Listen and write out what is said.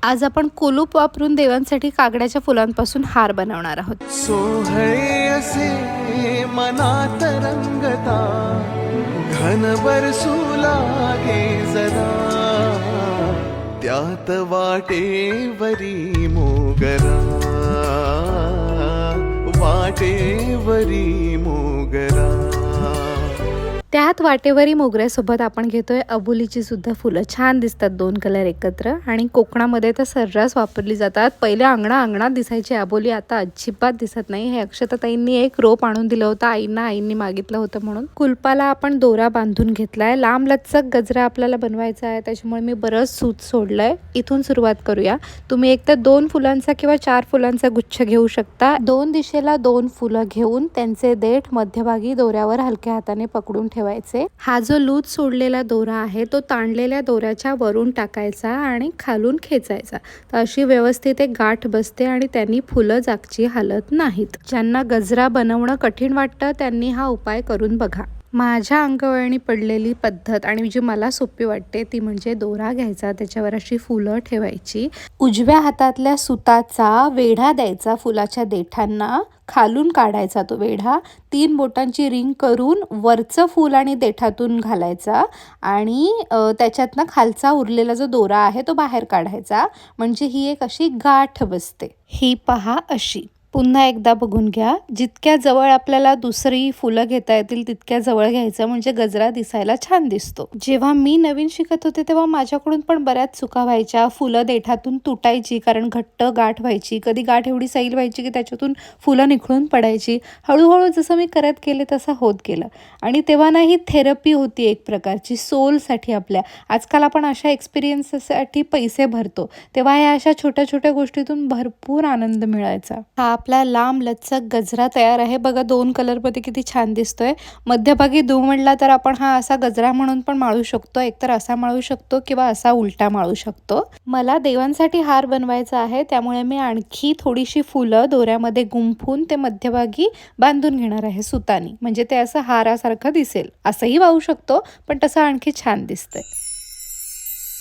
आज आपण कुलूप वापरून देवांसाठी कागडाच्या फुलांपासून हार बनवणार आहोत। सोहळे असे मनात रंगता, घन बरसू लागे जरा, त्यात वाटेवरी मोगरा, वाटेवरी मोगरा। त्यात वाटेवरी मोगऱ्यासोबत आपण घेतोय अबोलीची सुद्धा फुलं। छान दिसतात दोन कलर एकत्र आणि कोकणामध्ये तर सर्रास वापरली जातात। पहिले अंगणात दिसायची अबोली, आता अजिबात दिसत नाही। हे अक्षताताईंनी एक रोप आणून दिलं होतं आईंनी मागितलं होतं म्हणून। कुलपाला आपण दोरा बांधून घेतलाय। लांब लचक गजरा आपल्याला बनवायचा आहे, त्याच्यामुळे मी बरंच सूत सोडलंय। इथून सुरुवात करूया। तुम्ही एकतर 2 फुलांचा किंवा 4 फुलांचा गुच्छ घेऊ शकता। 2 दिशेला 2 फुलं घेऊन त्यांचे देठ मध्यभागी दोऱ्यावर हलक्या हाताने पकडून ठेवायचे। हा जो लूज सोडलेला दोरा आहे तो ताणलेल्या दोऱ्याच्या वरून टाकायचा आणि खालून खेचायचा, तर अशी व्यवस्थित एक गाठ बसते आणि त्यांनी फुलं जागची हालत नाहीत। ज्यांना गजरा बनवणं कठीण वाटतं त्यांनी हा उपाय करून बघा। माझ्या अंगवळणी पडलेली पद्धत आणि जी मला सोपी वाटते ती म्हणजे दोरा घ्यायचा, त्याच्यावर अशी फुलं ठेवायची, उजव्या हातातल्या सुताचा वेढा द्यायचा फुलाच्या देठांना, खालून काढायचा तो वेढा, 3 बोटांची रिंग करून वरचं फूल आणि देठातून घालायचा आणि त्याच्यातनं खालचा उरलेला जो दोरा आहे तो बाहेर काढायचा, म्हणजे ही एक अशी गाठ बसते। ही पहा अशी। पुन्हा एकदा बघून घ्या। जितक्या जवळ आपल्याला दुसरी फुलं घेता येतील तितक्या जवळ घ्यायचं, म्हणजे गजरा दिसायला छान दिसतो। जेव्हा मी नवीन शिकत होते तेव्हा माझ्याकडून पण बऱ्याच चुका व्हायच्या। फुलं देठातून तुटायची कारण घट्ट गाठ व्हायची, कधी गाठ एवढी सैल व्हायची की त्याच्यातून फुलं निखळून पडायची। हळूहळू जसं मी करत गेले तसं होत गेलं आणि तेव्हा ना ही थेरपी होती एक प्रकारची सोलसाठी आपल्या। आजकाल आपण अशा एक्सपिरियन्ससाठी पैसे भरतो, तेव्हा या अशा छोट्या छोट्या गोष्टीतून भरपूर आनंद मिळायचा। हा आपला लांब लचक गजरा तयार आहे बघा। 2 कलरमध्ये किती छान दिसतोय। मध्यभागी दुमडला तर आपण हा असा गजरा म्हणून पण माळू शकतो, एकतर असा माळू शकतो किंवा असा उलटा माळू शकतो। मला देवांसाठी हार बनवायचा आहे, त्यामुळे मी आणखी थोडीशी फुलं दोऱ्यामध्ये गुंफून ते मध्यभागी बांधून घेणार आहे सुतानी, म्हणजे ते असं हारासारखं दिसेल। असंही वाहू शकतो पण तसं आणखी छान दिसतंय।